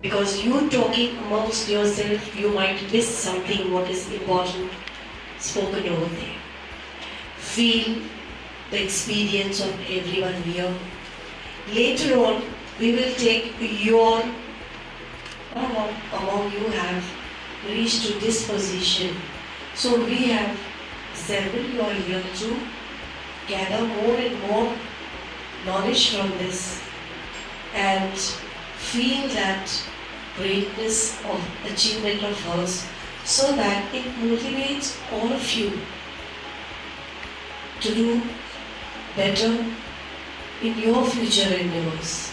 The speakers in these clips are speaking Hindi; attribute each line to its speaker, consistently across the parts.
Speaker 1: Because you talking amongst yourself, you might miss something what is important spoken over there. Feel the experience of everyone here. Later on, we will take your, among you have reached to this position. So we have several you are here to gather more and more knowledge from this and feel that greatness of achievement of hers so that it motivates all of you to do better in your future endeavors.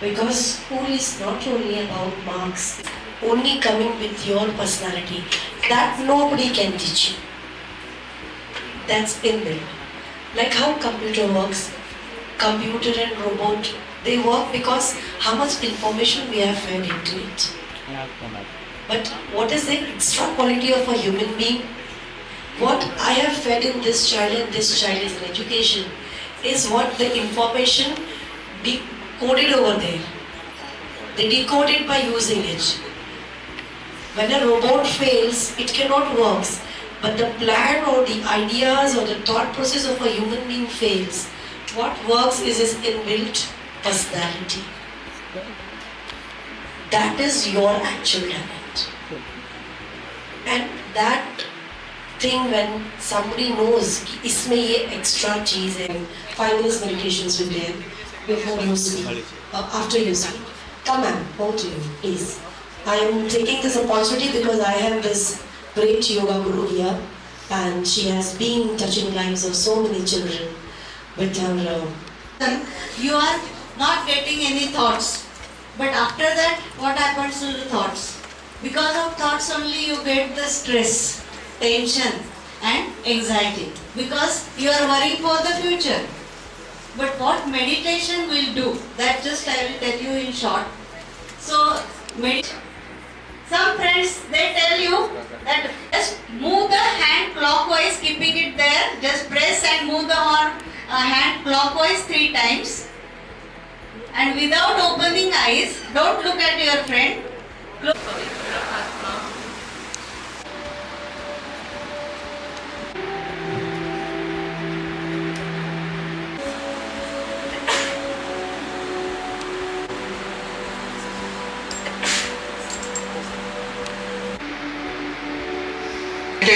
Speaker 1: Because school is not only about marks, only coming with your personality. That nobody can teach you. That's inbuilt. Like how computer works, computer and robot, they work because how much information we have fed into it. But what is the extra quality of a human being? What I have fed in this child and this child is in education is what the information decoded over there. They decode it by using it. When a robot fails, it cannot work. But the plan or the ideas or the thought process of a human being fails. What works is his inbuilt personality. That is your actual talent. And that thing when somebody knows कि इसमें ये extra चीज है, 5 minutes meditations will be there before you speak, after you speak. Come on, over to you, please. I am taking this opportunity because I have this great yoga guru here, and she has been touching lives of so many children with her.
Speaker 2: You are not getting any thoughts, but after that, what happens to the thoughts? Because of thoughts only you get the stress, tension and anxiety, because you are worrying for the future. But what meditation will do, that just I will tell you in short. So, some friends, they tell you that just move the hand clockwise, keeping it there, just press and move the hand clockwise 3 times. And without opening eyes, don't look at your friend.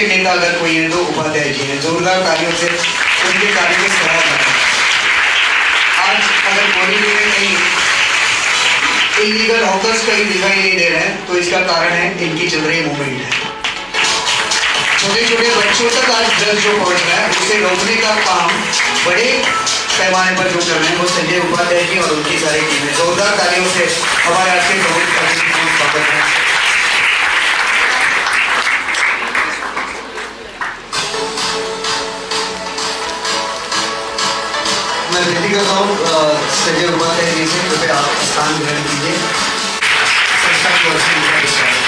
Speaker 3: नेता अगर कोई है तो उपाध्याय जी हैं, जोरदार तालियों से उनके कार्य को सराहा जाए। आज अगर बोरीवली में कहीं इलीगल हॉकर्स कहीं दिखाई नहीं दे रहे हैं तो इसका कारण है इनकी चल रही मूवमेंट है। छोटे छोटे बच्चों तक आज ड्रग्स जो पहुंच रहा है उसे रोकने का काम बड़े पैमाने पर जो कर रहे हैं वो संजय उपाध्याय जी और उनकी सारी टीम है। जोरदार तालियों से हमारे आज के प्रमुख अतिथि को स्वागत है। मैं विनती करता हूँ संजय उपाध्याय जी से कृपया आप स्थान ग्रहण कीजिए। संस्था की ओर से उनका विश्वास है।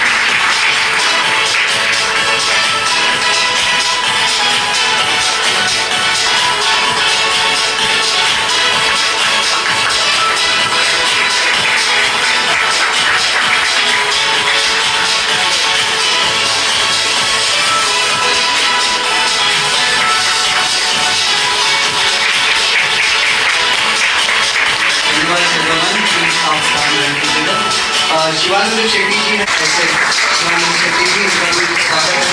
Speaker 3: शिवानंद शेट्टी जी हैं, शिवानंद शेट्टी जी उनका भी स्वागत है।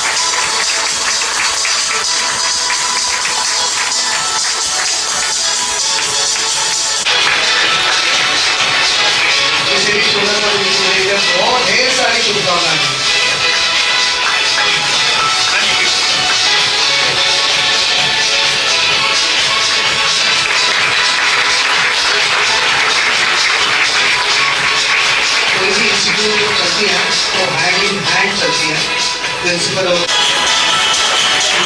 Speaker 3: Thank you. प्रिंसिपल और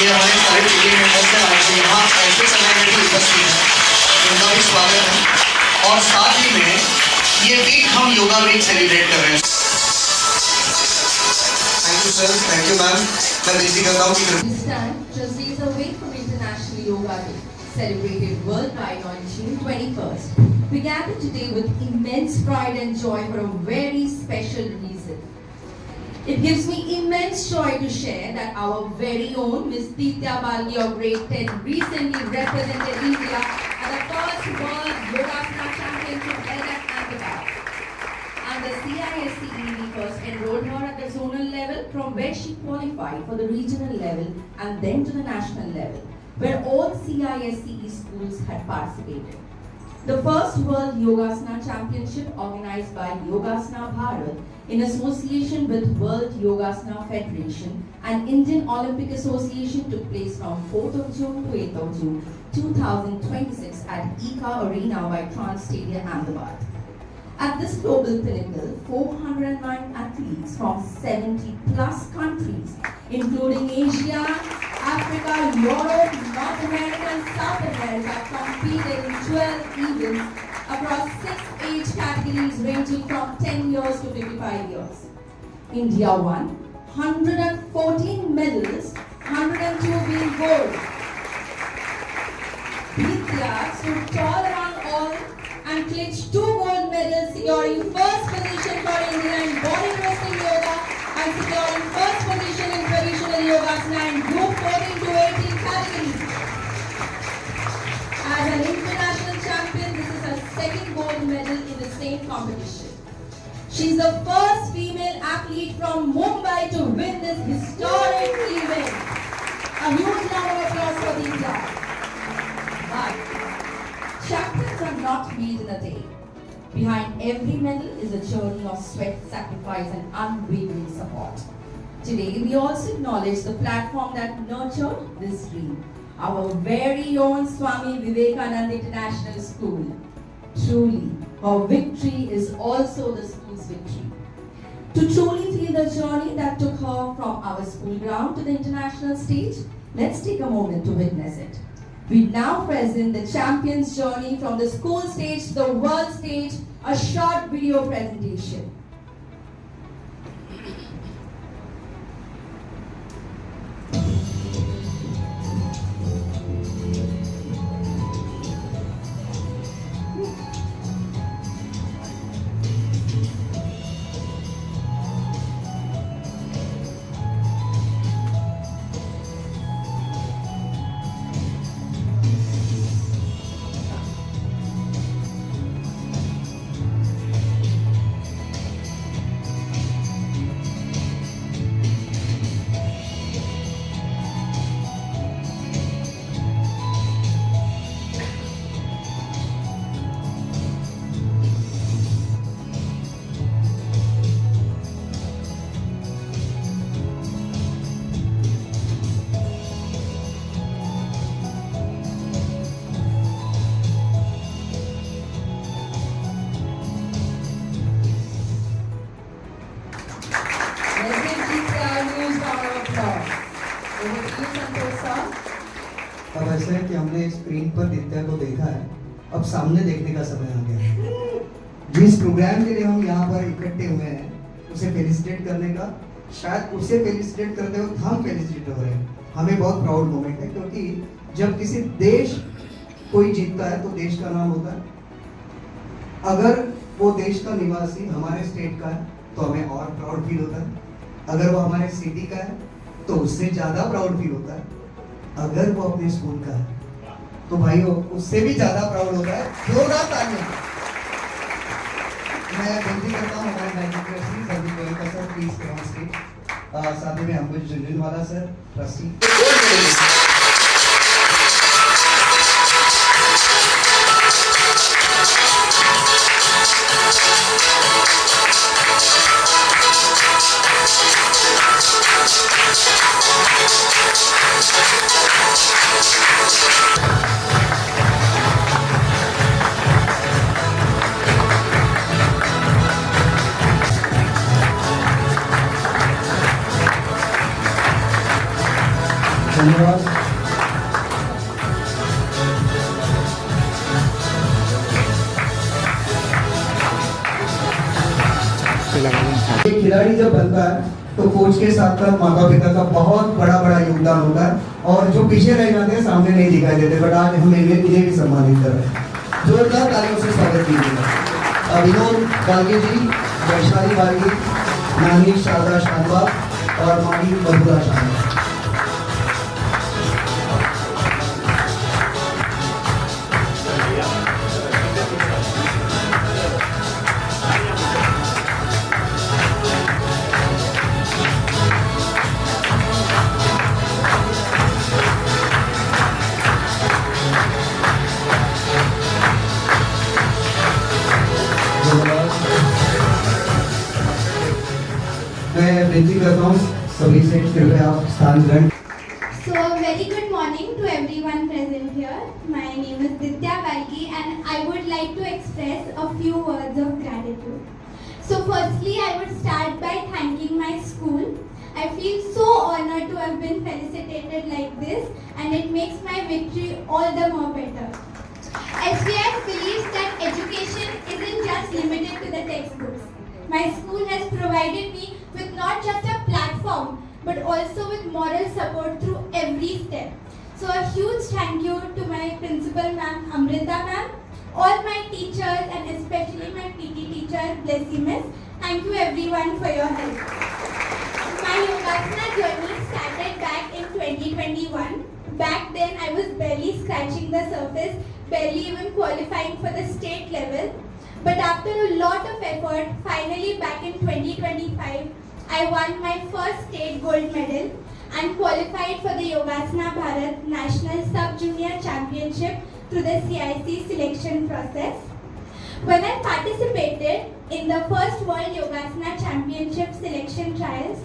Speaker 3: ये हमारे सारे टीवी मेंबर्स हैं आज यहाँ ऐसे समय में भी उपस्थित हैं, उनका भी स्वागत है। और साथ ही में ये वीक हम योगा वीक सेलिब्रेट कर रहे हैं। Thank you sir, thank you ma'am. मैं विनती करता हूँ कि
Speaker 4: This time, just days away from International Yoga Day, celebrated worldwide on June 21st, we gather today with immense pride and joy for a very special reason. It gives me immense joy to share that our very own Miss Ditya Balgi of grade 10 recently represented India at the first World Yogasana Championship held at Ahmedabad. And the CISCE first enrolled her at the zonal level, from where she qualified for the regional level and then to the national level, where all CISCE schools had participated. The first World Yogasana Championship, organized by Yogasana Bharat in association with World Yogasana Federation and Indian Olympic Association, took place from 4th of June to 8th of June 2026 at Eka Arena by Trans Stadium, Ahmedabad. At this global pinnacle, 409 athletes from 70 plus countries, including Asia, Africa, Europe, North America and South America, competed in 12 events across 6 age categories ranging from 10 years to 55 years. India won 114 medals, 102 being gold. Vidya stood tall among all and clinched 2 gold medals, securing first position for India in body wrestling yoga and securing first position in traditional yogasana in group 14 to 18 categories. As an international champion, this is her second gold medal in the same competition. She is the first female athlete from Mumbai to win this historic event. A huge round of applause for Vidya. But champions are not made in a day. Behind every medal is a journey of sweat, sacrifice, and unwavering support. Today, we also acknowledge the platform that nurtured this dream, our very own Swami Vivekananda International School. Truly, our victory is also the school's victory. To truly feel the journey that took her from our school ground to the international stage, let's take a moment to witness it. We now present the champion's journey from the school stage to the world stage, a short video presentation.
Speaker 3: अब ऐसा है कि हमने स्क्रीन पर दित्या को देखा है, अब सामने देखने का समय आ गया है। जिस प्रोग्राम के लिए हम यहाँ पर इकट्ठे हुए हैं उसे फेलिसिटेट करने का, शायद उसे फेलिसिटेट करते वक्त हम फेलिसिटेट हो रहे हैं। हमें बहुत प्राउड मोमेंट है, क्योंकि जब किसी देश कोई जीतता है तो देश का नाम होता है। अगर वो देश का निवासी हमारे स्टेट का है तो हमें और प्राउड फील होता है। अगर वो हमारे सिटी का है तो उससे ज्यादा प्राउड फील होता है। अगर वो अपने स्कूल का है तो भाइयों उससे भी ज्यादा प्राउड होता है। जोरदार तालियां। मैं विनती करता हूँ हमारे मैजिक ट्रस्टी सभी Goenka sir please come on stage, साथ में अंकुश झुंझुनवाला सर ट्रस्टी।
Speaker 5: धन्यवाद। एक खिलाड़ी जब बनता है तो कोच के साथ साथ माता पिता का बहुत बड़ा योगदान होता है और जो पीछे रह जाते हैं सामने नहीं दिखाई देते, बट आज हम इन्हें भी सम्मानित कर रहे हैं। जोरदार तालियों से स्वागत कीजिएगा विनोद बाल्गी जी, वैशाली बाल्गी, नानी शारदा शानबाग और मानी मधुरा शानबाग। मैं विनती करता हूँ सभी से कृपया आप स्थान ग्रहण।
Speaker 6: So a very good morning to everyone present here. My name is Ditya Balki and I would like to express a few words of gratitude. So firstly, I would start by thanking my school. I feel so honored to have been felicitated like this and it makes my victory all the more better. SBI believes that education isn't just limited to the textbooks. My school has provided me with not just a platform but also with moral support through every step. So a huge thank you to my principal ma'am Amrita ma'am, all my teachers and especially my PT teacher Blessy miss. Thank you everyone for your help. My Yogasana journey started back in 2021. Back then I was barely scratching the surface, barely even qualifying for the state level. But after a lot of effort, finally back in 2025, I won my first state gold medal and qualified for the Yogasana Bharat National Sub-Junior Championship through the CIC selection process. When I participated in the first World Yogasana Championship selection trials,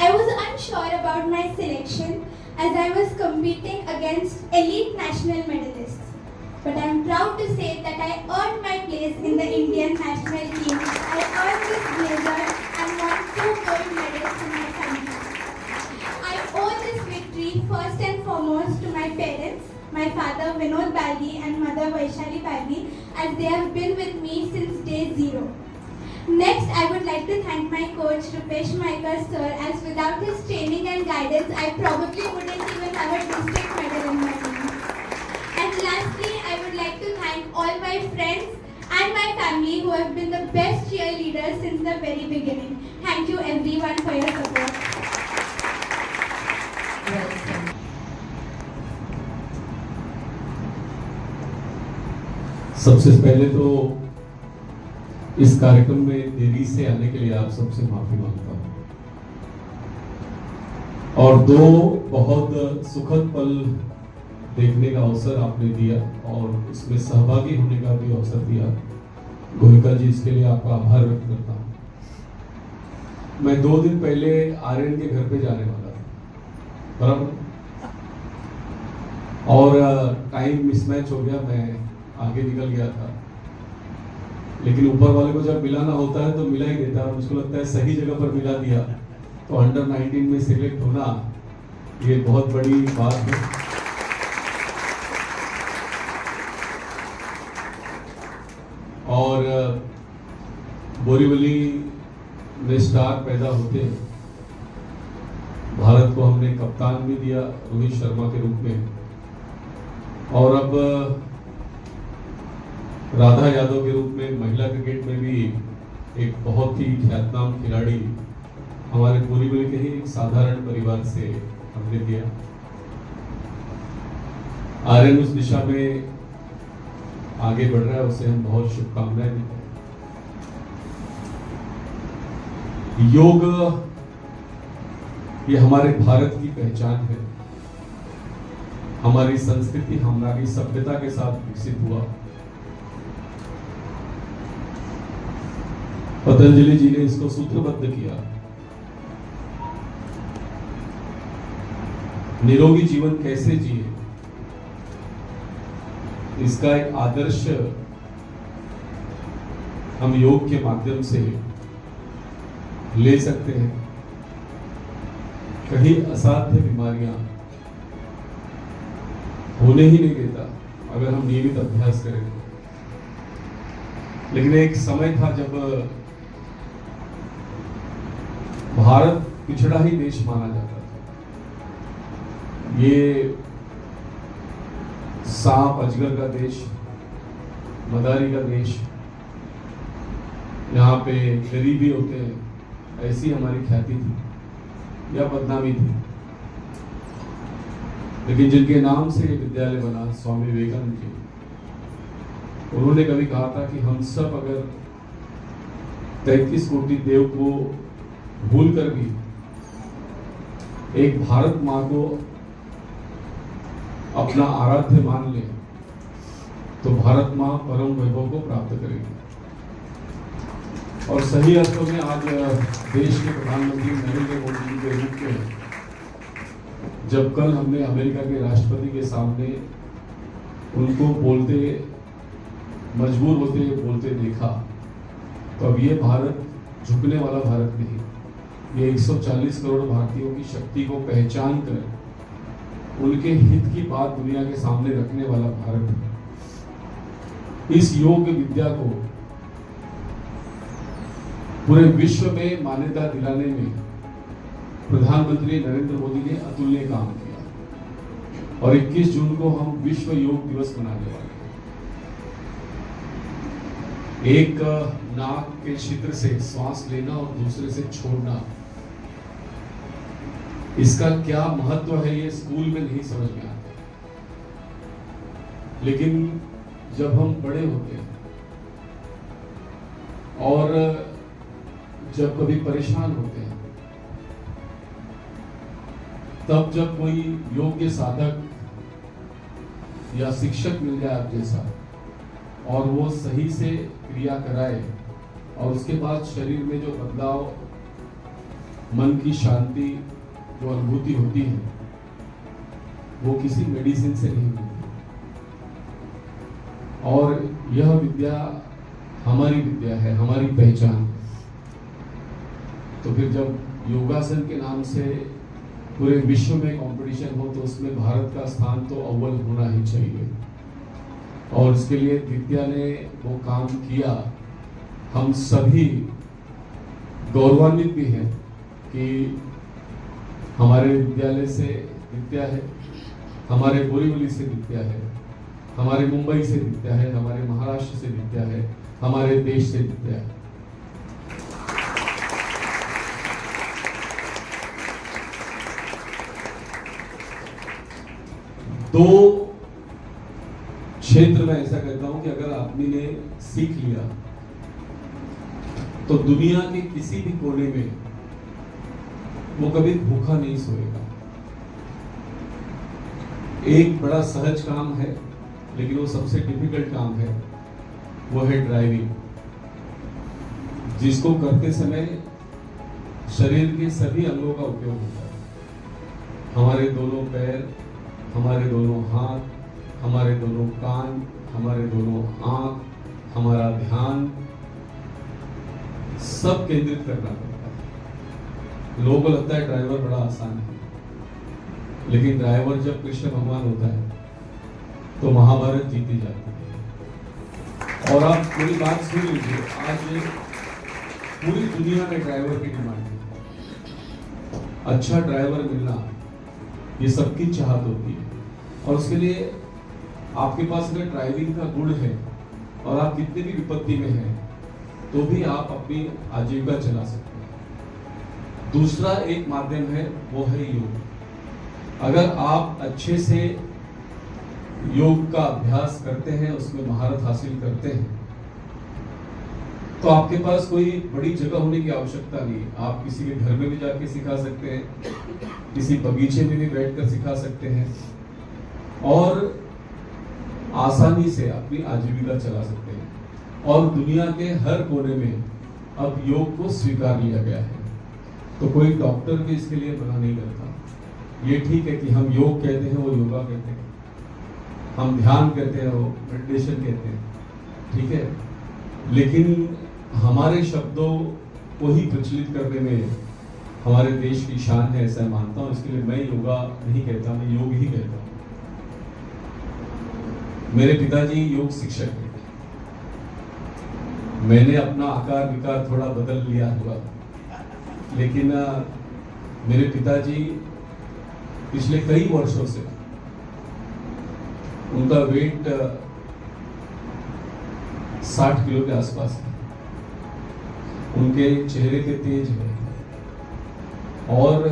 Speaker 6: I was unsure about my selection as I was competing against elite national medalists. But I am proud to say that I earned my place in the Indian national team. I earned this blazer and won 2 gold medals to my country. I owe this victory first and foremost to my parents, my father Vinod Balgi and mother Vaishali Balgi, as they have been with me since day 0. Next, I would like to thank my coach Rupesh Maikar sir, as without his training and guidance, I probably wouldn't even have a district medal in my team. And lastly, I would like to thank all my friends and my family who have been the best cheerleaders since the very beginning. Thank you everyone for your support.
Speaker 7: सबसे पहले तो इस कार्यक्रम में देरी से आने के लिए आप सबसे माफी मांगता हूं और 2 बहुत सुखद पल देखने का अवसर आपने दिया और इसमें सहभागी होने का भी अवसर दिया। गोहिका जी, इसके लिए आपका आभार व्यक्त करता हूं। मैं 2 दिन पहले आर्यन के घर पे जाने वाला था, बराबर, और टाइम मिसमैच हो गया, मैं आगे निकल गया था। लेकिन ऊपर वाले को जब मिलाना होता है तो मिला ही देता है, मुझको लगता है सही जगह पर मिला दिया। तो अंडर 19 में सिलेक्ट होना ये बहुत बड़ी बात है। और बोरीवली में स्टार पैदा होते हैं। भारत को हमने कप्तान भी दिया रोहित शर्मा के रूप में, और अब राधा यादव के रूप में महिला क्रिकेट में भी एक बहुत ही ख्यातनाम खिलाड़ी हमारे बोरीवली के ही एक साधारण परिवार से हमने दिया। आर्यन उस दिशा में आगे बढ़ रहा है, उसे हम बहुत शुभकामनाएं देते हैं। योग ये हमारे भारत की पहचान है, हमारी संस्कृति हमारी सभ्यता के साथ विकसित हुआ। पतंजलि जी ने इसको सूत्रबद्ध किया। निरोगी जीवन कैसे जिए, इसका एक आदर्श हम योग के माध्यम से ले सकते हैं। कहीं असाध्य बीमारियां होने ही नहीं देता अगर हम नियमित अभ्यास करें। लेकिन एक समय था जब भारत पिछड़ा ही देश माना जाता था। ये सांप अजगर का देश, मदारी का देश, यहाँ पे गरीबी होते हैं, ऐसी हमारी ख्याति थी या बदनामी थी। लेकिन जिनके नाम से ये विद्यालय बना, स्वामी विवेकानंद जी, उन्होंने कभी कहा था कि हम सब अगर 33 कोटि देव को भूल कर भी एक भारत माँ को अपना आराध्य मान ले तो भारत माँ परम वैभव को प्राप्त करेगी। और सही अर्थों में आज देश के प्रधानमंत्री नरेंद्र मोदी जी के रूप में जब कल हमने अमेरिका के राष्ट्रपति के सामने उनको बोलते, मजबूर होते बोलते देखा, तो अब ये भारत झुकने वाला भारत नहीं, ये 140 करोड़ भारतीयों की शक्ति को पहचान कर उनके हित की बात दुनिया के सामने रखने वाला भारत है। इस योग विद्या को पूरे विश्व में मान्यता दिलाने में प्रधानमंत्री नरेंद्र मोदी ने अतुल्य काम किया और 21 जून को हम विश्व योग दिवस मनाने वाले हैं। एक नाक के छिद्र से श्वास लेना और दूसरे से छोड़ना, इसका क्या महत्व है ये स्कूल में नहीं समझ में आता, लेकिन जब हम बड़े होते हैं और जब कभी परेशान होते हैं, तब जब कोई योग्य साधक या शिक्षक मिल जाए आप जैसा और वो सही से क्रिया कराए और उसके बाद शरीर में जो बदलाव, मन की शांति, जो अनुभूति होती है, वो किसी मेडिसिन से नहीं मिलती। और यह विद्या हमारी विद्या है, हमारी पहचान है। तो फिर जब योगासन के नाम से पूरे विश्व में कंपटीशन हो तो उसमें भारत का स्थान तो अव्वल होना ही चाहिए। और इसके लिए विद्या ने वो काम किया। हम सभी गौरवान्वित भी हैं कि हमारे विद्यालय से विद्या है, हमारे बोरीवली से विद्या है, हमारे मुंबई से विद्या है, हमारे महाराष्ट्र से विद्या है, हमारे देश से विद्या है। दो क्षेत्र में ऐसा कहता हूं कि अगर आदमी ने सीख लिया तो दुनिया के किसी भी कोने में वो कभी भूखा नहीं सोएगा। एक बड़ा सहज काम है, लेकिन वो सबसे डिफिकल्ट काम है, वो है ड्राइविंग, जिसको करते समय शरीर के सभी अंगों का उपयोग होता है। हमारे दोनों पैर, हमारे दोनों हाथ, हमारे दोनों कान, हमारे दोनों आंख, हमारा ध्यान सब केंद्रित करना पड़ता है। लोगों को लगता है ड्राइवर बड़ा आसान है, लेकिन ड्राइवर जब कृष्ण भगवान होता है तो महाभारत जीती जाती है। और आप मेरी बात सुन लीजिए, आज पूरी दुनिया में ड्राइवर की डिमांड है। अच्छा ड्राइवर मिलना ये सबकी चाहत होती है, और उसके लिए आपके पास अगर ड्राइविंग का गुण है और आप कितने भी विपत्ति में हैं तो भी आप अपनी आजीविका चला सकते हैं। दूसरा एक माध्यम है, वो है योग। अगर आप अच्छे से योग का अभ्यास करते हैं, उसमें महारत हासिल करते हैं, तो आपके पास कोई बड़ी जगह होने की आवश्यकता नहीं है। आप किसी के घर में भी जाके सिखा सकते हैं, किसी बगीचे में भी बैठकर सिखा सकते हैं और आसानी से अपनी आजीविका चला सकते हैं। और दुनिया के हर कोने में अब योग को स्वीकार लिया गया है। तो कोई डॉक्टर भी इसके लिए मना नहीं करता। ये ठीक है कि हम योग कहते हैं, वो योगा कहते हैं, हम ध्यान कहते हैं, वो मेडिटेशन कहते हैं, ठीक है, लेकिन हमारे शब्दों को ही प्रचलित करने में हमारे देश की शान है, ऐसा मानता हूँ। इसके लिए मैं योगा नहीं कहता, मैं योग ही कहता हूँ। मेरे पिताजी योग शिक्षक थे। मैंने अपना आकार विकार थोड़ा बदल लिया हुआ, लेकिन मेरे पिताजी पिछले कई वर्षों से, उनका वेट 60 किलो के आसपास है, उनके चेहरे के तेज है, और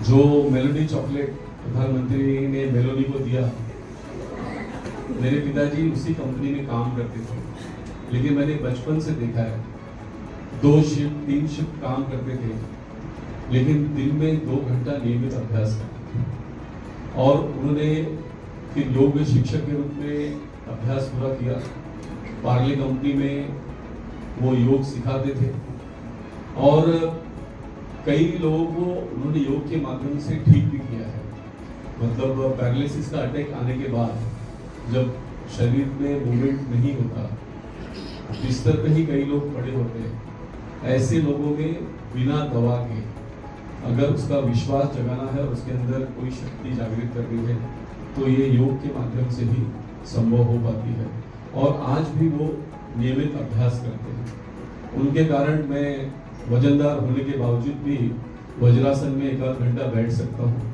Speaker 7: जो मेलोडी चॉकलेट प्रधानमंत्री ने मेलोडी को दिया, मेरे पिताजी उसी कंपनी में काम करते थे। लेकिन मैंने बचपन से देखा है, 2 शिफ्ट 3 शिफ्ट काम करते थे, लेकिन दिन में 2 घंटा नियमित अभ्यास करते थे। और उन्होंने फिर योग शिक्षक के रूप में अभ्यास पूरा किया। पार्ले कंपनी में वो योग सिखाते थे, और कई लोगों को उन्होंने योग के माध्यम से ठीक भी किया है। मतलब पैरालिसिस का अटैक आने के बाद जब शरीर में मूवमेंट नहीं होता, बिस्तर पे ही कई लोग पड़े होते हैं, ऐसे लोगों में बिना दवा के अगर उसका विश्वास जगाना है और उसके अंदर कोई शक्ति जागृत करनी है, तो ये योग के माध्यम से ही संभव हो पाती है। और आज भी वो नियमित अभ्यास करते हैं। उनके कारण मैं वजनदार होने के बावजूद भी वज्रासन में 1 घंटा बैठ सकता हूँ,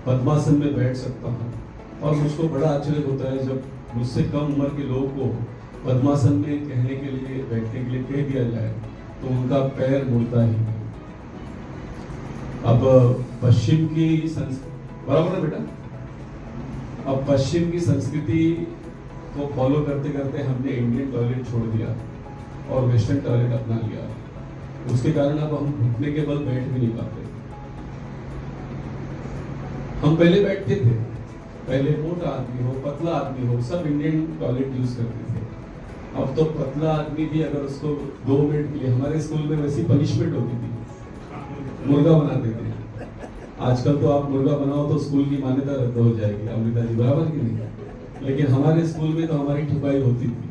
Speaker 7: पद्मासन में बैठ सकता हूँ। और मुझको बड़ा आश्चर्य होता है जब मुझसे कम उम्र के लोगों को पद्मासन में कहने के लिए, बैठने के लिए कह दिया जाए, तो उनका पैर मुड़ता ही है। अब पश्चिम की बराबर है बेटा, अब पश्चिम की संस्कृति को फॉलो करते करते हमने इंडियन टॉयलेट छोड़ दिया और वेस्टर्न टॉयलेट अपना लिया। उसके कारण अब हम घुटने के बल बैठ भी नहीं पाते। हम पहले बैठते थे, पहले मोटा आदमी हो, पतला आदमी हो, सब इंडियन टॉयलेट यूज करते थे। अब तो पतला आदमी भी अगर उसको 2 मिनट के लिए, हमारे स्कूल में वैसी पनिशमेंट होती थी, मुर्गा बनाते थे। आजकल तो आप मुर्गा बनाओ तो स्कूल की मान्यता रद्द हो जाएगी, अमृता जी बराबर की नहीं? लेकिन हमारे स्कूल में तो हमारी ठुकाई होती थी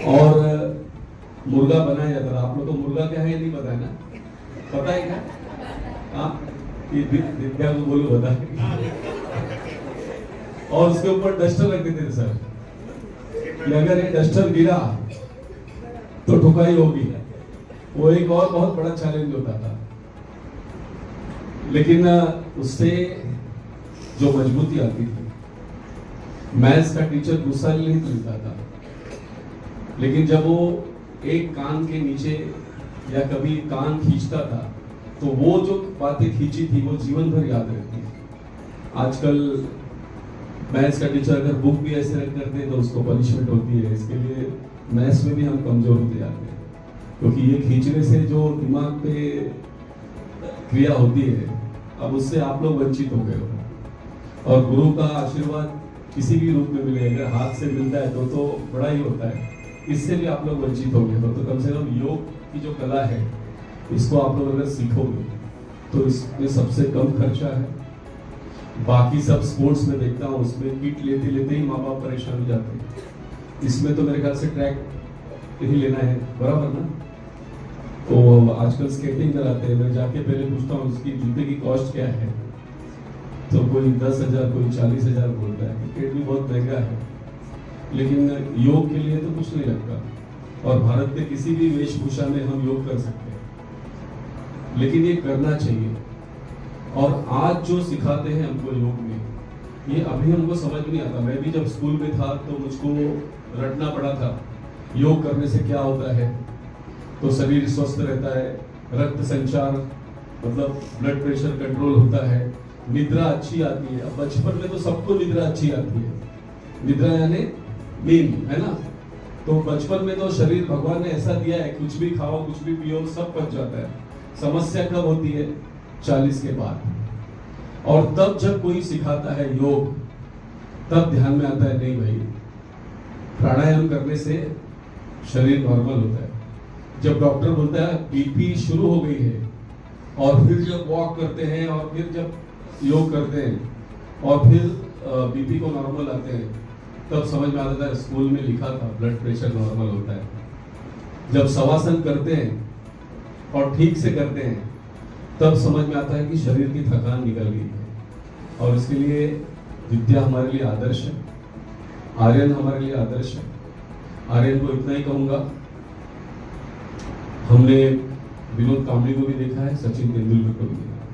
Speaker 7: और मुर्गा बनाया जाता था। आप लोग को मुर्गा क्या है ये नहीं पता है ना? पता है क्या? हाँ, विद्या को बोलो बता। और उसके ऊपर डस्टर रख देते थे सर, कि अगर ये डस्टर गिरा तो ठुकाई होगी। वो एक और बहुत बड़ा चैलेंज होता था, लेकिन उससे जो मजबूती आती थी, मैथ्स का टीचर गुस्सा नहीं लेता था, लेकिन जब वो एक कान के नीचे या कभी कान खींचता था, तो वो जो बातें खींची थी वो जीवन भर याद रहती है। आजकल मैथ्स का टीचर अगर बुक भी ऐसे रख करते हैं तो उसको पनिशमेंट होती है। इसके लिए मैथ्स में भी हम कमजोर होते जाते हैं, क्योंकि ये खींचने से जो दिमाग पे क्रिया होती है, अब उससे आप लोग वंचित हो गए हो। और गुरु का आशीर्वाद किसी भी रूप में मिले, अगर हाथ से मिलता है तो बड़ा ही होता है। इससे भी आप लोग वंचित हो गए हो, तो कम से कम योग की जो कला है, इसको आप लोग अगर सीखोगे तो इसमें सबसे कम खर्चा है। बाकी सब स्पोर्ट्स में देखता हूँ, उसमें किट लेते लेते ही माँ बाप परेशान हो जाते हैं। इसमें तो मेरे ख्याल से ट्रैक ही लेना है, बराबर ना? तो आजकल स्केटिंग कराते हैं, मैं जाके पहले पूछता हूँ उसकी जूते की कॉस्ट क्या है, तो कोई 10,000 कोई 40,000 बोलता है। क्रिकेट भी बहुत महंगा है, लेकिन योग के लिए तो कुछ नहीं लगता। और भारत के किसी भी वेशभूषा में हम योग कर सकते हैं, लेकिन ये करना चाहिए। और आज जो सिखाते हैं हमको योग में, ये अभी हमको समझ नहीं आता। मैं भी जब स्कूल में था तो मुझको रटना पड़ा था, योग करने से क्या होता है। तो शरीर स्वस्थ रहता है, रक्त संचार मतलब ब्लड प्रेशर कंट्रोल होता है, निद्रा अच्छी आती है। अब बचपन में तो सबको निद्रा अच्छी आती है, निद्रा यानी नींद, है ना? तो बचपन में तो शरीर भगवान ने ऐसा दिया है, कुछ भी खाओ कुछ भी पियो सब पच जाता है। समस्या कब होती है? 40 के बाद। और तब जब कोई सिखाता है योग, तब ध्यान में आता है नहीं भाई, प्राणायाम करने से शरीर नॉर्मल होता है। जब डॉक्टर बोलता है बीपी शुरू हो गई है, और फिर जब वॉक करते हैं और फिर जब योग करते हैं और फिर बीपी को नॉर्मल आते हैं, तब समझ में आता है स्कूल में लिखा था ब्लड प्रेशर नॉर्मल होता है। जब शवासन करते हैं और ठीक से करते हैं, तब समझ में आता है कि शरीर की थकान निकल गई है। और इसके लिए विद्या हमारे लिए आदर्श है। आर्यन हमारे लिए आदर्श है। आर्यन को इतना ही कहूँगा, हमने विनोद कांबली को भी देखा है, सचिन तेंदुलकर को भी देखा है,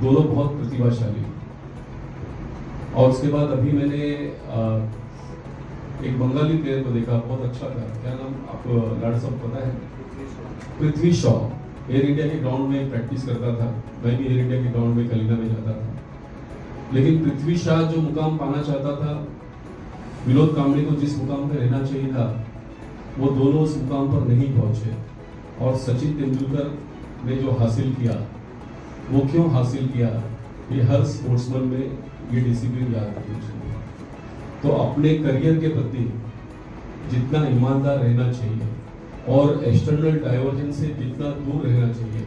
Speaker 7: दोनों बहुत प्रतिभाशाली। और उसके बाद अभी मैंने एक बंगाली प्लेयर को देखा, बहुत अच्छा था, क्या नाम आपको लाड साहब पता है? पृथ्वी शॉ। एयर इंडिया के ग्राउंड में प्रैक्टिस करता था, मैं भी एयर इंडिया के ग्राउंड में कलीना में जाता था। लेकिन पृथ्वी शॉ जो मुकाम पाना चाहता था, विनोद कांबली को जिस मुकाम पर रहना चाहिए था, वो दोनों उस मुकाम पर नहीं पहुंचे। और सचिन तेंदुलकर ने जो हासिल किया, वो क्यों हासिल किया, ये हर स्पोर्ट्समैन में ये डिसिप्लिन याद रखनी चाहिए। तो अपने करियर के प्रति जितना ईमानदार रहना चाहिए और एक्सटर्नल डाइवर्जन से जितना दूर रहना चाहिए,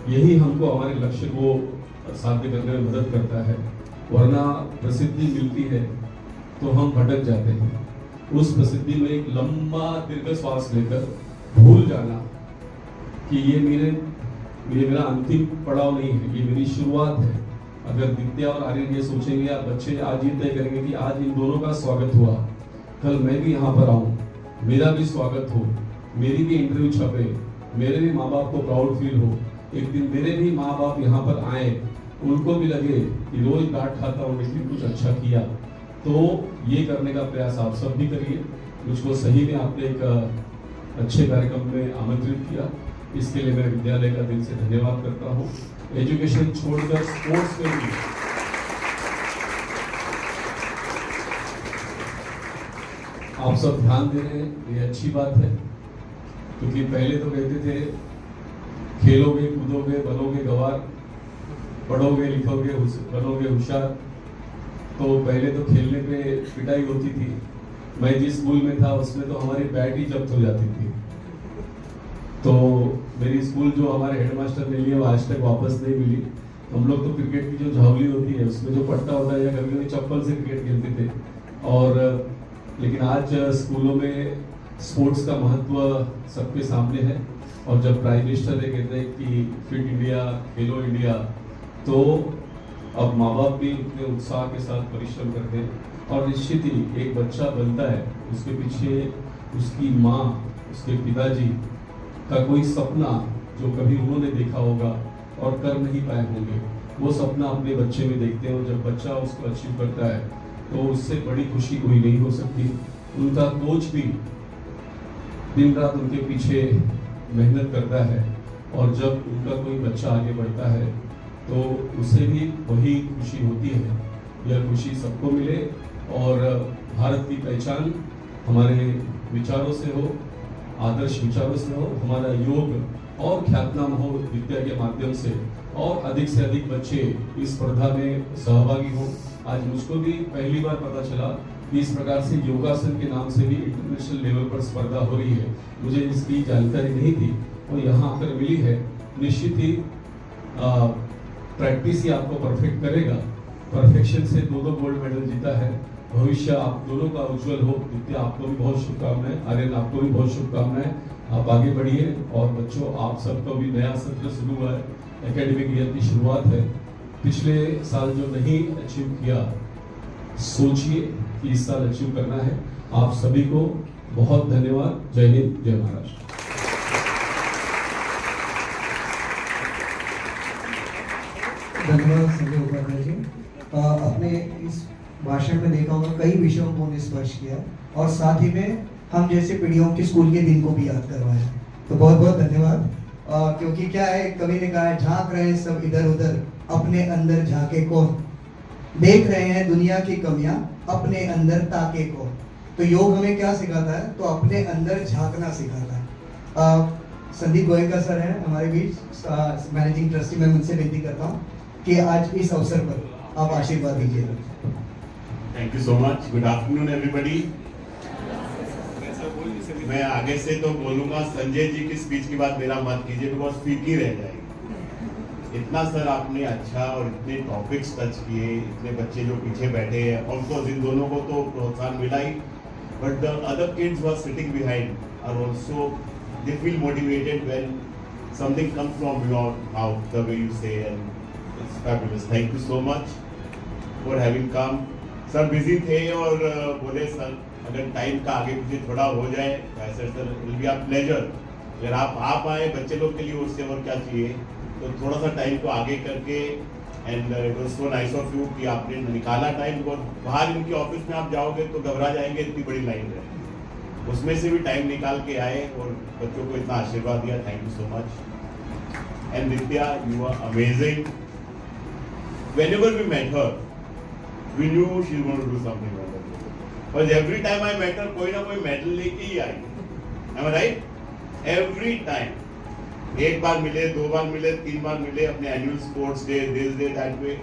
Speaker 7: यही हमको हमारे लक्ष्य को साध्य करने में मदद करता है। वरना प्रसिद्धि मिलती है तो हम भटक जाते हैं। उस प्रसिद्धि में एक लंबा दीर्घ श्वास लेकर भूल जाना कि ये मेरा अंतिम पड़ाव नहीं है, ये मेरी शुरुआत है। अगर दित्या और आर्यन ये सोचेंगे, या बच्चे आज ये तय करेंगे कि आज इन दोनों का स्वागत हुआ, कल मैं भी यहाँ पर आऊँ, मेरा भी स्वागत हो, मेरी भी इंटरव्यू छपे, मेरे भी माँ बाप को प्राउड फील हो, एक दिन मेरे भी माँ बाप यहाँ पर आए, उनको भी लगे कि रोज डांट खाता हूँ लेकिन कुछ अच्छा किया। तो ये करने का प्रयास आप सब भी करिए। मुझको सही में आपने एक अच्छे कार्यक्रम में आमंत्रित किया, इसके लिए मैं विद्यालय का दिल से धन्यवाद करता हूँ। एजुकेशन छोड़कर स्पोर्ट्स में भी आप सब ध्यान दे रहे हैं, ये अच्छी बात है। क्योंकि पहले तो कहते थे खेलोगे कूदोगे बनोगे गवार, पढ़ोगे लिखोगे बनोगे होशियार। तो पहले तो खेलने पे पिटाई होती थी। मैं जिस स्कूल में था उसमें तो हमारी बैट ही जब्त हो जाती थी। तो मेरी स्कूल जो हमारे हेडमास्टर ने लिए वो आज तक वापस नहीं मिली। हम लोग तो क्रिकेट की जो झावली होती है उसमें जो पट्टा होता है, या कभी कभी चप्पल से क्रिकेट खेलते थे। और लेकिन आज स्कूलों में स्पोर्ट्स का महत्व सबके सामने है। और जब प्राइम मिनिस्टर ये कहते हैं कि फिट इंडिया खेलो इंडिया, तो अब माँ बाप भी उतने उत्साह के साथ परिश्रम करते हैं। और निश्चित ही एक बच्चा बनता है, उसके पीछे उसकी माँ, उसके पिताजी का कोई सपना जो कभी उन्होंने देखा होगा और कर नहीं पाए होंगे, वो सपना अपने बच्चे में देखते हैं। और जब बच्चा उसको अचीव करता है तो उससे बड़ी खुशी कोई नहीं हो सकती। उनका कोच भी दिन रात उनके पीछे मेहनत करता है, और जब उनका कोई बच्चा आगे बढ़ता है तो उसे भी वही खुशी होती है। यह खुशी सबको मिले और भारत की पहचान हमारे विचारों से हो, आदर्श विचारों से हो, हमारा योग और ख्यातनाम हो विद्या के माध्यम से, और अधिक से अधिक बच्चे इस स्पर्धा में सहभागी हों। आज मुझको भी पहली बार पता चला कि इस प्रकार से योगासन के नाम से भी इंटरनेशनल लेवल पर स्पर्धा हो रही है। मुझे इसकी जानकारी नहीं थी और यहाँ आकर मिली है। निश्चित ही प्रैक्टिस ही आपको परफेक्ट करेगा। परफेक्शन से 2 गोल्ड मेडल जीता है। भविष्य आप दोनों का उज्जवल हो। विद्या आपको भी बहुत शुभकामनाएं, आर्यन आपको भी बहुत शुभकामनाएं। आप आगे बढ़िए। और बच्चों, आप सबको भी नया सत्र शुरू हुआ है, एकेडमिक ईयर की शुरुआत है। पिछले साल जो नहीं अचीव किया, सोचिए कि इस साल अचीव करना है। आप सभी को बहुत धन्यवाद। जय हिंद, जय महाराष्ट्र।
Speaker 5: धन्यवाद संजय उपाध्याय जी। अपने इस भाषण में देखा होगा कई विषयों को उन्होंने स्पर्श किया, और साथ ही में हम जैसे पीढ़ियों के स्कूल के दिन को भी याद करवाया। तो बहुत बहुत धन्यवाद। क्योंकि क्या है, कवि ने कहा है, झांक रहे हैं सब इधर उधर, अपने अंदर झांके कौन, देख रहे हैं दुनिया की कमियां, अपने अंदर ताके कौन। तो योग हमें क्या सिखाता है, तो अपने अंदर झांकना सिखाता है। संदीप गोयनका सर हैं हमारे बीच, मैनेजिंग ट्रस्टी। मैं उनसे विनती करता हूँ कि आज इस अवसर पर आप आशीर्वाद दीजिएगा।
Speaker 8: Thank you so much. Good afternoon everybody. मैं आगे से तो बोलूंगा, संजय जी की स्पीच की बात मेरा मत कीजिए, बिकॉज फीकी रह जाएगी। इतना सर आपने अच्छा और इतने टॉपिक्स टच किए, इतने बच्चे जो पीछे बैठे हैं, ऑफकोर्स इन दोनों को तो प्रोत्साहन मिला ही, but the other kids who are sitting behind are also, they feel motivated when something comes from your mouth, the way you say, and it's fabulous. Thank you so much for having come. Sir busy थे और बोले सर अगर टाइम का आगे पीछे थोड़ा हो जाए sir will be a pleasure, अगर आप आए बच्चे लोग के लिए उससे और क्या चाहिए, तो थोड़ा सा टाइम को आगे करके and it was so nice of you कि आपने निकाला टाइम। और बाहर इनके ऑफिस में आप जाओगे तो घबरा जाएंगे, इतनी बड़ी लाइन है, उसमें से भी टाइम निकाल के आए और बच्चों को इतना आशीर्वाद दिया। Thank you so much. And Nitya, you are amazing. Whenever we met her, we knew she was going to do something wonderful. But every time I met her, कोई ना कोई मेडल लेके ही आई। Am I right? Every time. एक बार मिले, 2 बार मिले, 3 बार मिले, अपने annual sports day, this day, that way,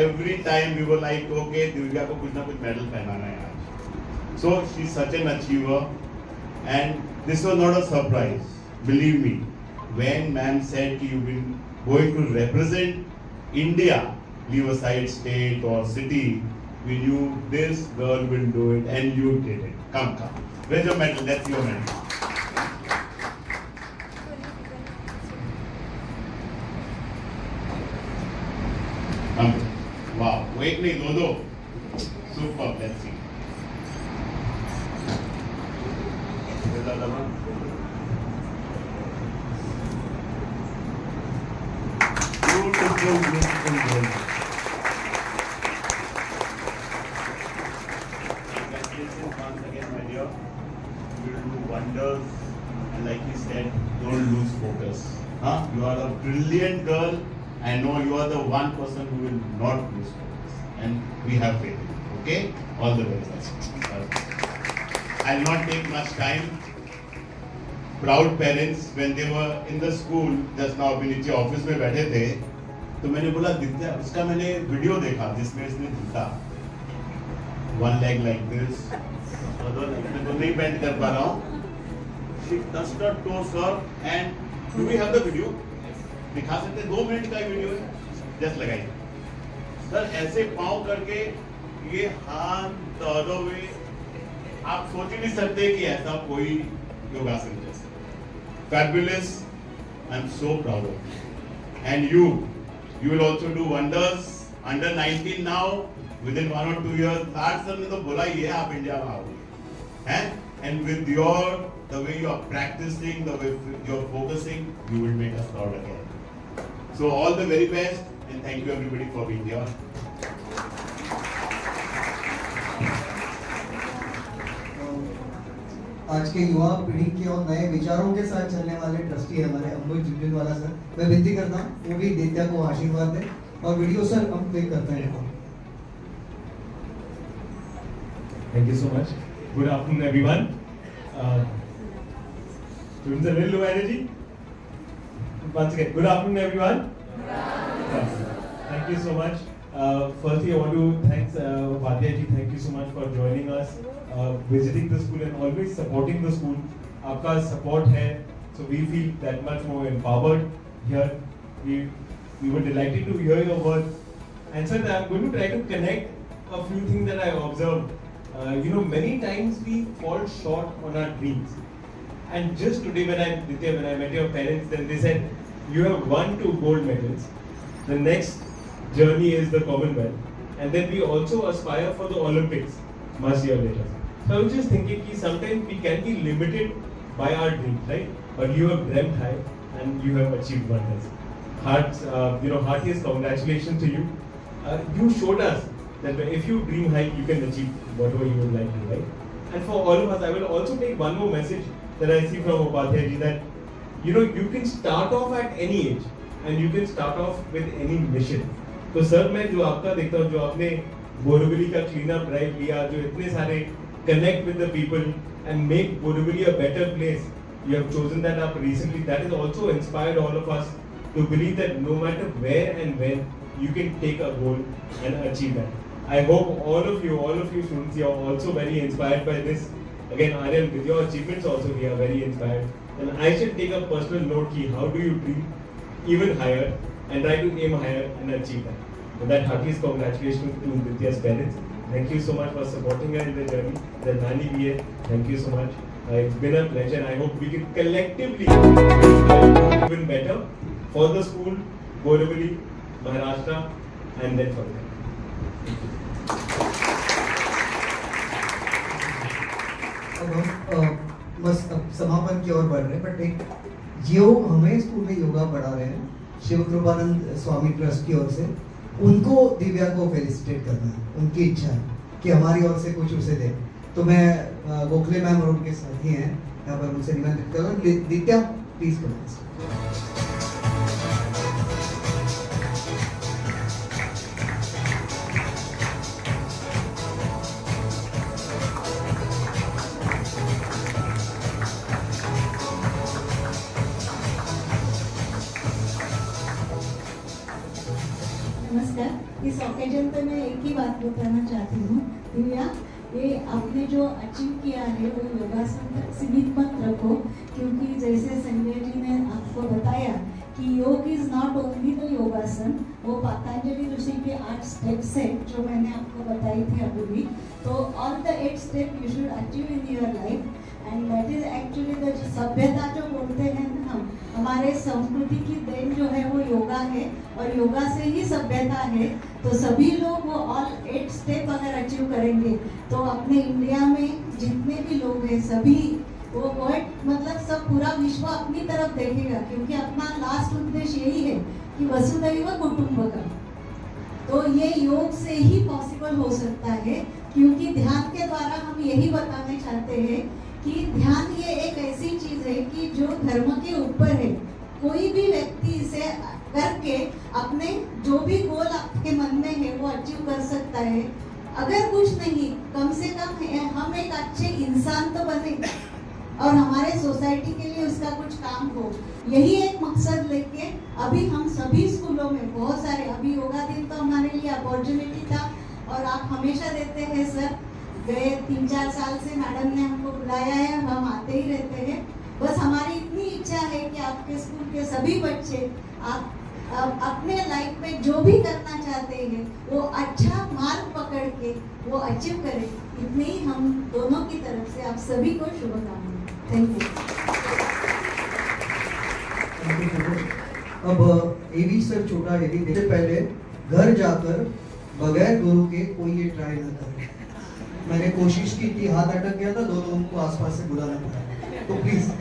Speaker 8: every time we were like, okay, Divya को कुछ ना कुछ मेडल पहनाना है आज। So she's such an achiever, and this was not a surprise. Believe me, when ma'am said that you've been going to represent India, leave aside state or city, we knew this girl will do it, and you did it. Come. Where's your medal? That's your medal. Come. Wow. Wait, no. Super. Let's see. Where's the other one? Beautiful girl. Once again, my dear, you will do wonders, and like he said, don't lose focus. You are a brilliant girl. I know you are the one person who will not lose focus, and we have faith in you. Okay, all the very best. I'll not take much time. Proud parents, when they were in the school, just now अभी नीचे ऑफिस में बैठे थे, तो मैंने बोला दित्या, उसका मैंने वीडियो देखा जिसमें इसने जीता। One leg like this, other leg मैं तो नहीं बेंड कर पा रहा हूँ। She touched her toes up, and do we have the video? दिखा सकते? 2 मिनट का वीडियो है, जस्ट लगाइए। सर ऐसे पाँव करके ये हाथ दोनों में, आप सोच ही नहीं सकते कि ऐसा कोई योगासन कर सकता। Fabulous! I'm so proud of you. And you will also do wonders. Under 19 now, within 1 or 2 years, Raj sir ने तो बोला ही है आप इंडिया में आओगे, हैं? And with the way you are practicing, the way you are focusing, you will make us proud again. So all the very best, and thank you everybody for being here.
Speaker 5: आज के युवा पीढ़ी के और नए विचारों के साथ चलने वाले ट्रस्टी हमारे अंबुज झुंझुनवाला सर, मैं विनती करता हूँ वो भी दित्या को आशीर्वाद दें और वीडियो सर हम प्ले करते हैं।
Speaker 9: Thank you so much. Good afternoon, everyone. Students are very low energy. Once again, good afternoon, everyone. Thank you so much. Firstly, I want to thank Vadya ji. Thank you so much for joining us, visiting the school, and always supporting the school. आपका support है, so we feel that much more empowered here. We were delighted to hear your words. And sir, I'm going to try to connect a few things that I observed. Many times we fall short on our dreams. And just today when I met your parents, then they said, you have won 2 gold medals. The next journey is the Commonwealth. And then we also aspire for the Olympics much year later. So I was just thinking that sometimes we can be limited by our dreams, right? But you have dreamt high and you have achieved wonders. Heartiest congratulations to you. You showed us that if you dream high, you can achieve whatever you would like to, right? And for all of us, I will also take one more message that I see from Upadhyay ji, that you can start off at any age and you can start off with any mission. तो सर मैं जो आपका देखता हूँ, जो आपने बोरीवली का क्लीन अप ड्राइव लिया, जो इतने सारे connect with the people and make Borivali a better place, you have chosen that up recently. That has also inspired all of us to believe that no matter where and when, you can take a goal and achieve that. I hope all of you students here are also very inspired by this. Again, Aryan, with your achievements also we are very inspired. And I should take a personal note key, how do you dream even higher and try to aim higher and achieve that. So that heartiest congratulations to Vidya's parents. Thank you so much for supporting her in the journey. The Nani BA, thank you so much. It's been a pleasure. I hope we can collectively do even better for the school, Borivali, Maharashtra, and then for the country.
Speaker 5: समापन की ओर बढ़ रहे हैं, बट एक जो हमें स्कूल में योगा पढ़ा रहे हैं शिव कृपानंद स्वामी ट्रस्ट की ओर से, उनको दिव्या को फेलिसिटेट करना है, उनकी इच्छा है कि हमारी ओर से कुछ उसे दे। तो मैं गोखले मैम और उनके साथी हैं यहाँ पर, उनसे निमंत्रित कर रहा हूँ। दित्या प्लीज प्लीज।
Speaker 2: नमस्कार। इस ओकेजन पे मैं एक ही बात बताना चाहती हूँ, दिव्या, ये आपने जो अचीव किया है वो योगासन तक सीमित मत रखो, क्योंकि जैसे संजय जी ने आपको बताया कि योग इज नॉट ओनली द योगासन, वो पतंजलि ऋषि के 8 स्टेप्स है जो मैंने आपको बताई थी अभी भी। तो all the 8 step you should achieve in your life, and that is actually the सभ्यता जो बोलते हैं हम, हमारे संस्कृति की देन जो है वो योगा है, और योगा से ही सभ्यता है। तो सभी लोग वो ऑल 8 स्टेप अगर अचीव करेंगे तो अपने इंडिया में जितने भी लोग हैं सभी वो वर्ल्ड मतलब सब पूरा विश्व अपनी तरफ देखेगा, क्योंकि अपना लास्ट उद्देश्य यही है कि वसुधैव कुटुंबकम। तो ये योग से ही पॉसिबल हो सकता है, क्योंकि ध्यान के द्वारा हम यही बताना चाहते हैं कि ध्यान ये एक ऐसी चीज है कि जो धर्म के ऊपर है। कोई भी व्यक्ति इसे करके अपने जो भी गोल आपके मन में है वो अचीव कर सकता है। अगर कुछ नहीं, कम से कम हम एक अच्छे इंसान तो बने और हमारे सोसाइटी के लिए उसका कुछ काम हो, यही एक मकसद लेके अभी हम सभी स्कूलों में बहुत सारे, अभी योगा दिन तो हमारे लिए अपॉर्चुनिटी था और आप हमेशा देते हैं सर। गए 3-4 साल से मैडम ने हमको बुलाया है, हम आते ही रहते हैं। बस हमारी इतनी इच्छा है कि आपके स्कूल के सभी बच्चे आप अपने लाइफ में जो भी करना चाहते हैं वो अच्छा मार्ग पकड़ के वो अचीव करें। इतने ही हम दोनों की तरफ से आप सभी को शुभकामनाएं। Thank you.
Speaker 5: अब एवी सर छोटा एवी, देखते पहले घर जाकर बगैर गुरु के कोई ये ट्राई ना करे। मैंने कोशिश की थी, हाथ अटक गया था, 2 लोगों को आसपास से बुलाना पड़ा। तो प्लीज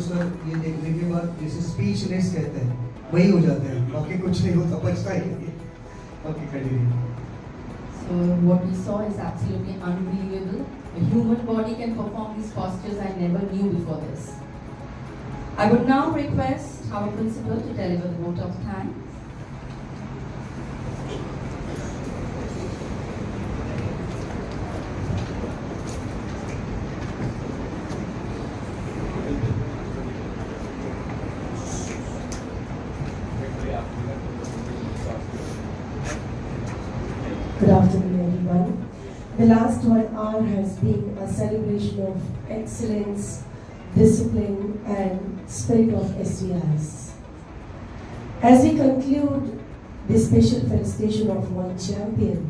Speaker 5: सर ये देखने के बाद जिसे स्पीचलेस कहते हैं वही हो जाते हैं, बाकी कुछ नहीं होता, बचता ही नहीं। Okay continue.
Speaker 4: So what we saw is absolutely unbelievable. A human body can perform these postures I never knew before this. I would now request our principal to deliver the vote of thanks.
Speaker 1: Good afternoon, everyone. The last 1 hour has been a celebration of excellence, discipline, and spirit of SVIs. As we conclude this special felicitation of one champion,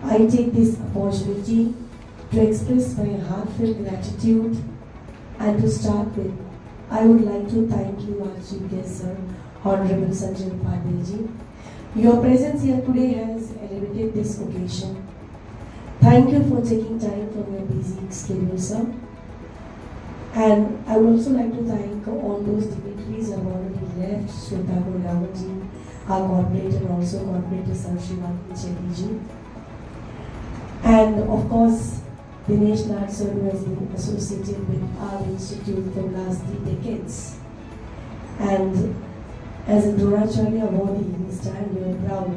Speaker 1: I take this opportunity to express my heartfelt gratitude, and to start with, I would like to thank you, our Chief Guest, Sir, Honorable Sanjay Upadhyay ji. Your presence here today has elevated this occasion. Thank you for taking time from your busy schedule, sir. And I would also like to thank all those dignitaries who have already left, Shweta Gurgaonji, our corporate and also corporate Sir Srivankar Chetty ji. And of course, Dinesh Nag sir, who has been associated with our institute for the last 3 decades. And as a Dronacharya awardee, we stand here proud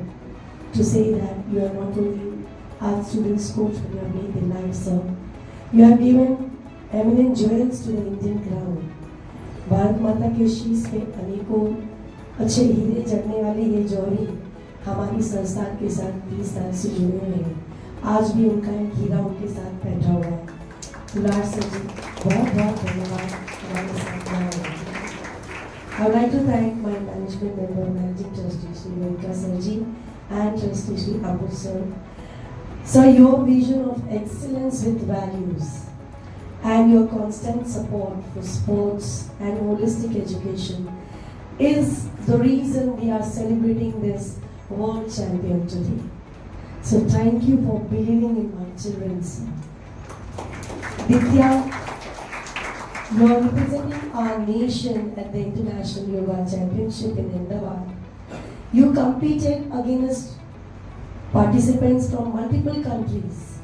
Speaker 1: to say that you are not only our students' coach, but you have made their lives, sir. You have given eminent jewels to the Indian crown. Bharat माता के शीश पे अनेकों अच्छे हीरे जड़ने वाले ये जौहरी हमारी संस्थान के साथ 20 साल से जुड़े हुए हैं। आज भी उनका एक हीरा उनके साथ बैठा हुआ है। दुलार सर जी, बहुत बहुत धन्यवाद हमारे साथ रहे। I would like to thank my management member, Managing Trustee Shri Venkata Sir ji and Trustee Shri Abud sir. Sir, your vision of excellence with values and your constant support for sports and holistic education is the reason we are celebrating this world champion today. So thank you for believing in my children, sir. Vidya, you are representing our nation at the International Yoga Championship in Ahmedabad. You competed against participants from multiple countries,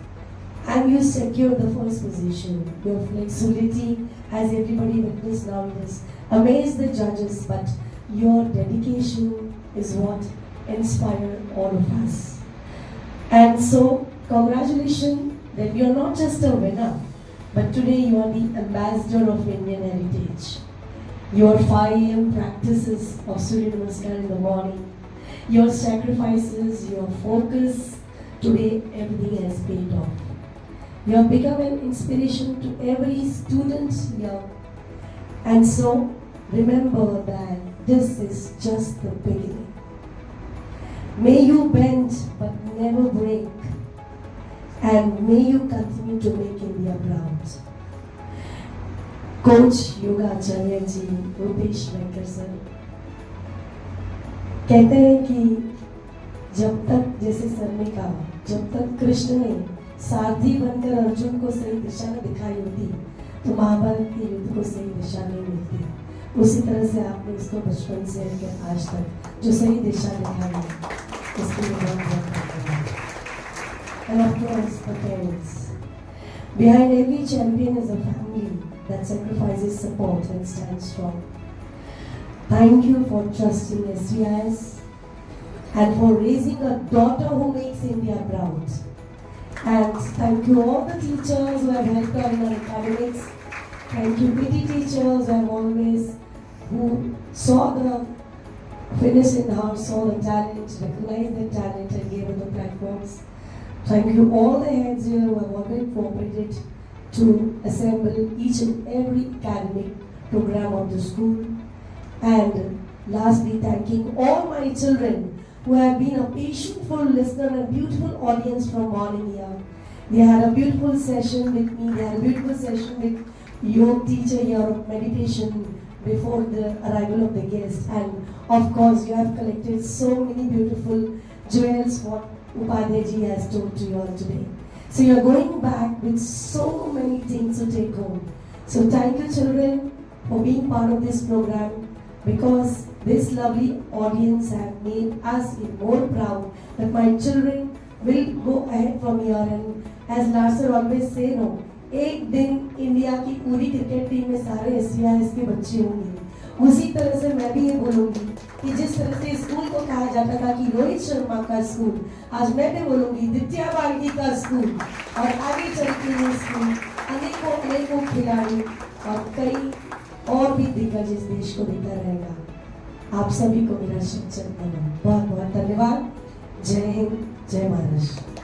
Speaker 1: and you secured the first position. Your flexibility, as everybody witnessed now, has amazed the judges, but your dedication is what inspired all of us. And so, congratulations that you are not just a winner, but today you are the ambassador of Indian heritage. Your 5 AM practices of Surya Namaskar in the morning, your sacrifices, your focus, today everything has paid off. You have become an inspiration to every student here. And so, remember that this is just the beginning. May you bend but never break, and may you continue to make India proud. Coach Yoga Acharya ji, Rupesh Wenkar sir कहते हैं कि जब तक, जैसे सर ने कहा, जब तक कृष्ण ने सारथी बनकर अर्जुन को सही दिशा में दिखाई होती तो महाभारत के युद्ध को सही दिशा नहीं मिलती। उसी तरह से आपने इसको बचपन से लेकर आज तक जो सही दिशा दिखाई है, इसके लिए बहुत बहुत धन्यवाद। And of course, the parents. Behind every champion is a family that sacrifices support and stands strong. Thank you for trusting SVIS and for raising a daughter who makes India proud. And thank you all the teachers who have helped her in her academics. Thank you PT teachers who have always, who saw the finish in her, saw the talent, recognized the talent and gave her the platforms. Thank you all the heads here who have already cooperated to assemble each and every academic program of the school. And lastly, thanking all my children who have been a patient, full listener and beautiful audience from morning here. They had a beautiful session with me, they had a beautiful session with your teacher here of meditation before the arrival of the guest. And of course, you have collected so many beautiful jewels what Upadhyay ji has told to you all today. So you are going back with so many things to take home. So thank you children for being part of this program, because this lovely audience have made us even more proud that my children will go ahead from here. And as Larser always say, no, एक दिन इंडिया की पूरी क्रिकेट टीम में सारे SVIS के बच्चे होंगे। उसी तरह से मैं भी ये बोलूँगी कि जिस तरह से स्कूल को कहा जाता था कि रोहित शर्मा का स्कूल, आज मैं भी बोलूँगी दित्या बालगी का स्कूल, और आगे चल के ये स्कूल अनेकों खिलाड़ी और कई और भी दिग्गज इस देश को देता रहेगा। आप सभी को मेरा शिक्षक नमन, बहुत बहुत धन्यवाद। जय हिंद, जय महाराष्ट्र।